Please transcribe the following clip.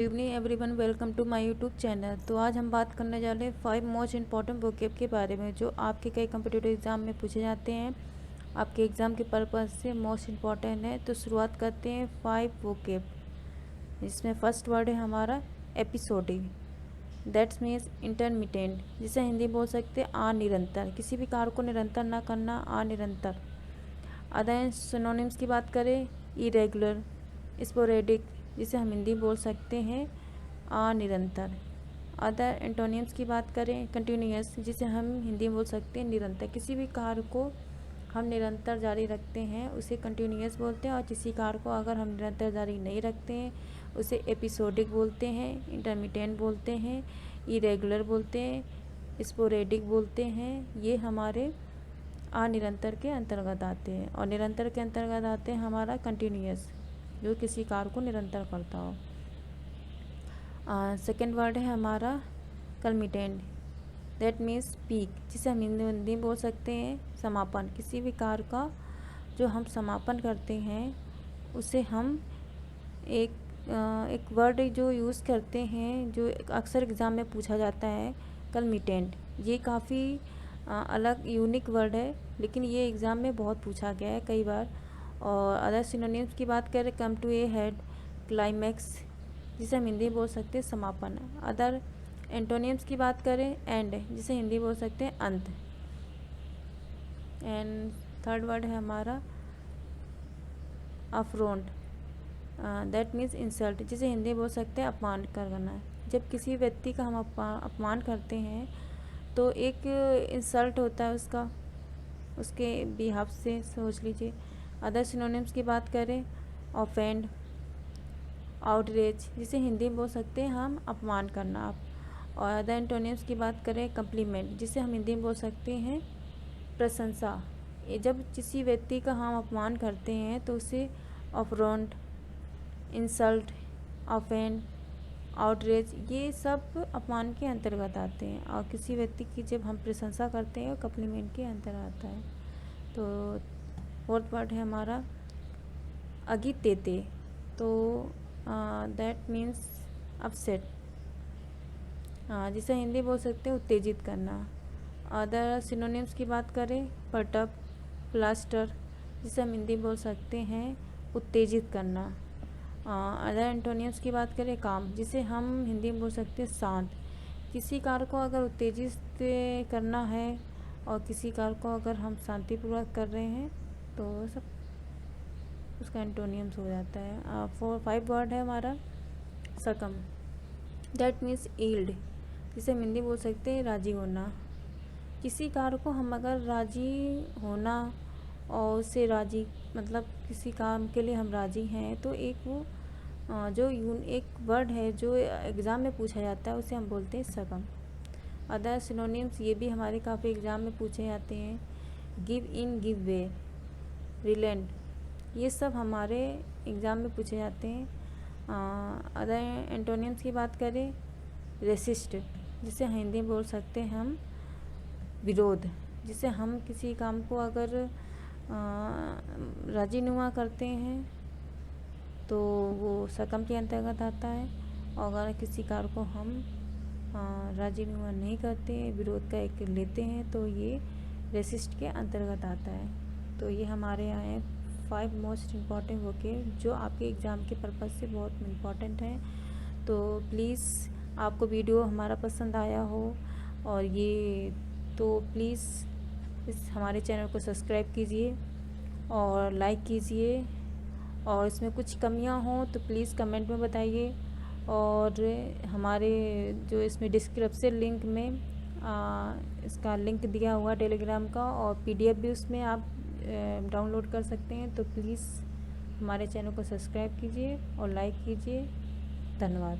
Good evening everyone, welcome to my YouTube channel. तो आज हम बात करने जा रहे हैं 5 मोस्ट इंपॉर्टेंट वोकेब के बारे में जो आपके कई कम्पिटिटिव एग्ज़ाम में पूछे जाते हैं, आपके एग्ज़ाम के पर्पज़ से मोस्ट इंपॉर्टेंट है। तो शुरुआत करते हैं 5 वोकेब। इसमें फर्स्ट वर्ड है हमारा एपिसोडिक, दैट्स मीन्स इंटरमिटेंट, जिसे हिंदी बोल सकते हैं अनिरंतर, किसी भी कार्य को निरंतर ना करना, अनिरंतर। अदर सिनोनिम्स की बात करें, इरेगुलर, स्पोरेडिक, जिसे हम हिंदी बोल सकते हैं अनिरंतर। अदर एंटोनिम्स की बात करें, कंटिन्यूअस, जिसे हम हिंदी में बोल सकते हैं निरंतर, किसी भी कार्य को हम निरंतर जारी रखते हैं उसे कंटिन्यूअस बोलते हैं, और किसी कार्य को अगर हम निरंतर जारी नहीं रखते हैं उसे एपिसोडिक बोलते हैं, इंटरमिटेंट बोलते हैं, इरेगुलर बोलते हैं, स्पोरेडिक बोलते हैं। ये हमारे अनिरंतर के अंतर्गत आते हैं। और निरंतर के अंतर्गत आते हैं हमारा कंटिन्यूअस, जो किसी कार्य को निरंतर करता हो। सेकेंड वर्ड है हमारा कल्मिटेंट, दैट मीन्स पीक, जिसे हम हिंदी बोल सकते हैं समापन, किसी भी कार्य का जो हम समापन करते हैं उसे हम एक वर्ड जो यूज़ करते हैं जो अक्सर एग्ज़ाम में पूछा जाता है, कल्मिटेंट। ये काफ़ी अलग यूनिक वर्ड है, लेकिन ये एग्ज़ाम में बहुत पूछा गया है कई बार। और अदर सिनोनिम्स की बात करें, come to a head, climax, जिसे हम हिंदी बोल सकते हैं समापन। अदर एंटोनिम्स की बात करें, एंड, जिसे हिंदी बोल सकते हैं अंत। एंड थर्ड वर्ड है हमारा अफ्रोंट, दैट मीन्स इंसल्ट, जिसे हिंदी बोल सकते हैं अपमान करना। जब किसी व्यक्ति का हम अपमान करते हैं तो एक इंसल्ट होता है उसके बिहाफ से, सोच लीजिए। अदर सिनोनिम्स की बात करें, ऑफेंड, आउटरेज, जिसे हिंदी में बोल सकते हैं हम अपमान करना। और अदर एंटोनिम्स की बात करें, कम्प्लीमेंट, जिसे हम हिंदी में बोल सकते हैं प्रशंसा। ये जब किसी व्यक्ति का हम अपमान करते हैं तो उसे अफ्रोंट, इंसल्ट, ऑफेंड, आउटरेज, ये सब अपमान के अंतर्गत आते हैं। और किसी व्यक्ति की जब हम प्रशंसा करते हैं कम्प्लीमेंट के अंतर्गत आता है। तो फोर्थ वर्ड है हमारा अगितेते, तो दैट मीन्स अपसेट, जिसे हिंदी बोल सकते हैं उत्तेजित करना। अदर सिनोनिम्स की बात करें, परटब, प्लास्टर, जिसे हम हिंदी बोल सकते हैं उत्तेजित करना। अदर एंटोनिम्स की बात करें, काम, जिसे हम हिंदी में बोल सकते हैं शांत। किसी कार्य को अगर उत्तेजित करना है और किसी कार्य को अगर हम शांतिपूर्वक कर रहे हैं तो सब उसका एंटोनिम्स हो जाता है। 5 वर्ड है हमारा सकम, दैट मीन्स ईल्ड, जिसे हम हिंदी बोल सकते हैं राजी होना। किसी कार्य को हम अगर राजी होना और उससे राजी मतलब किसी काम के लिए हम राजी हैं तो एक वो एक वर्ड है जो एग्ज़ाम में पूछा जाता है उसे हम बोलते हैं सकम। अदर सिनोनिम्स ये भी हमारे काफ़ी एग्ज़ाम में पूछे जाते हैं, give in, give way, reliant, ये सब हमारे एग्ज़ाम में पूछे जाते हैं। अदर एंटोनिम्स की बात करें, रेसिस्ट, जिसे हिंदी में बोल सकते हैं हम विरोध, जिसे हम किसी काम को अगर राजीनुमा करते हैं तो वो सकम के अंतर्गत आता है। और अगर किसी कार्य को हम राजीनुमा नहीं करते, विरोध का एक लेते हैं तो ये रेसिस्ट के अंतर्गत आता है। तो ये हमारे यहाँ है 5 मोस्ट इम्पॉर्टेंट वोकेब जो आपके एग्ज़ाम के पर्पज़ से बहुत इम्पॉर्टेंट हैं। तो प्लीज़ आपको वीडियो हमारा पसंद आया हो और ये तो प्लीज़ इस हमारे चैनल को सब्सक्राइब कीजिए और लाइक कीजिए, और इसमें कुछ कमियां हों तो प्लीज़ कमेंट में बताइए। और हमारे जो इसमें डिस्क्रिप्शन लिंक में इसका लिंक दिया हुआ टेलीग्राम का, और PDF भी उसमें आप डाउनलोड कर सकते हैं। तो प्लीज़ हमारे चैनल को सब्सक्राइब कीजिए और लाइक कीजिए। धन्यवाद।